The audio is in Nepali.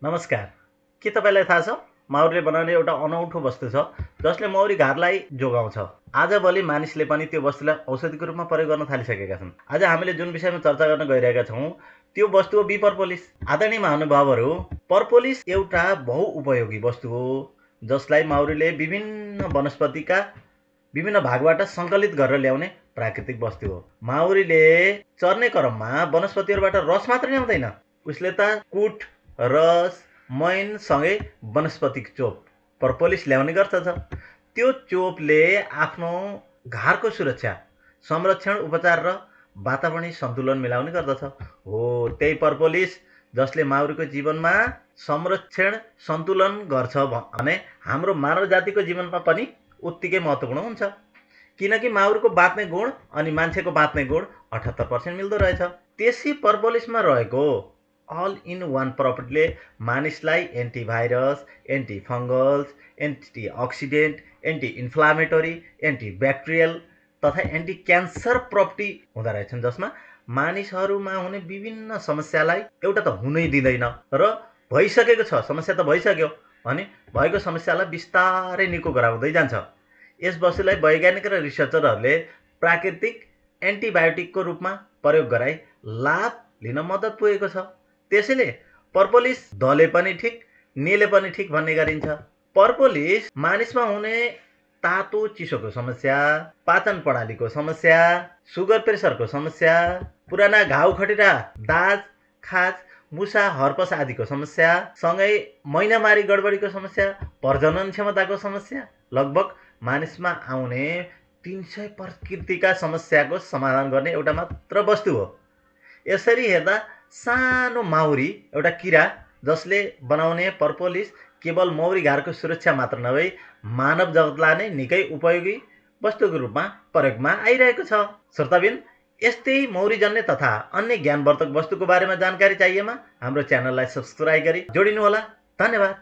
नमस्कार। के तपाईँलाई थाहा छ माउरीले बनाउने एउटा अनौठो वस्तु छ जसले मौरी घारलाई जोगाउँछ। आजभोलि मानिसले पनि त्यो वस्तुलाई औषधिको रूपमा प्रयोग गर्न थालिसकेका छन्। आज हामीले जुन विषयमा चर्चा गर्न गइरहेका छौँ त्यो वस्तु हो बिपरपोलिस। आदरणीय महानुभावहरू, परपोलिस एउटा बहुउपयोगी वस्तु हो जसलाई माउरीले विभिन्न वनस्पतिका विभिन्न भागबाट सङ्कलित गरेर ल्याउने प्राकृतिक वस्तु हो। माउरीले चर्ने क्रममा वनस्पतिहरूबाट रस मात्र ल्याउँदैन, उसले त कुठ, रस, मैन सँगै वनस्पतिक चोप परपोलिस ल्याउने गर्दछ। त्यो चोपले आफ्नो घारको सुरक्षा, संरक्षण, उपचार र वातावरणीय सन्तुलन मिलाउने गर्दछ। हो त्यही परपोलिस जसले माउरीको जीवनमा संरक्षण सन्तुलन गर्छ भने हाम्रो मानव जातिको जीवनमा पनि उत्तिकै महत्त्वपूर्ण हुन्छ। किनकि माउरीको बाँच्ने गुण अनि मान्छेको बाँच्ने गुण 78% मिल्दो रहेछ। त्यसै परपोलिसमा रहेको अल इन वान प्रपर्टीले मानिसलाई antivirus, एन्टिफङ्गल्स, antioxidant, anti inflammatory, antibacterial तथा एन्टी क्यान्सर प्रपर्टी हुँदो रहेछन्, जसमा मानिसहरूमा हुने विभिन्न समस्यालाई एउटा त हुनै दिँदैन र भइसकेको छ, समस्या त भइसक्यो भने भएको समस्यालाई बिस्तारै निको गराउँदै जान्छ। यस वस्तुलाई वैज्ञानिक र रिसर्चरहरूले प्राकृतिक एन्टिबायोटिकको रूपमा प्रयोग गराई लाभ लिन मद्दत पुगेको छ। त्यसैले परपोलिस दले पनि ठिक, नेले पनि ठिक भन्ने गरिन्छ। परपोलिस मानिसमा हुने तातो चिसोको समस्या, पाचन प्रणालीको समस्या, सुगर प्रेसरको समस्या, पुराना घाउ खटिरा, दाज, खाज, मुसा, हर्पस आदिको समस्या, सँगै महिनामारी गडबडीको समस्या, प्रजनन क्षमताको समस्या, लगभग मानिसमा आउने 300 प्रकृतिका समस्याको समाधान गर्ने एउटा मात्र वस्तु हो। यसरी हेर्दा सानो माउरी एउटा किरा जसले बनाउने परपोलिस केवल मौरी घारको सुरक्षा मात्र नभई मानव जगतलाई नै निकै उपयोगी वस्तुको रूपमा प्रयोगमा आइरहेको छ। श्रोताबिन, यस्तै मौरीजन्य तथा अन्य ज्ञानवर्धक वस्तुको बारेमा जानकारी चाहिएमा हाम्रो च्यानललाई सब्स्क्राइब गरी जोडिनुहोला। धन्यवाद।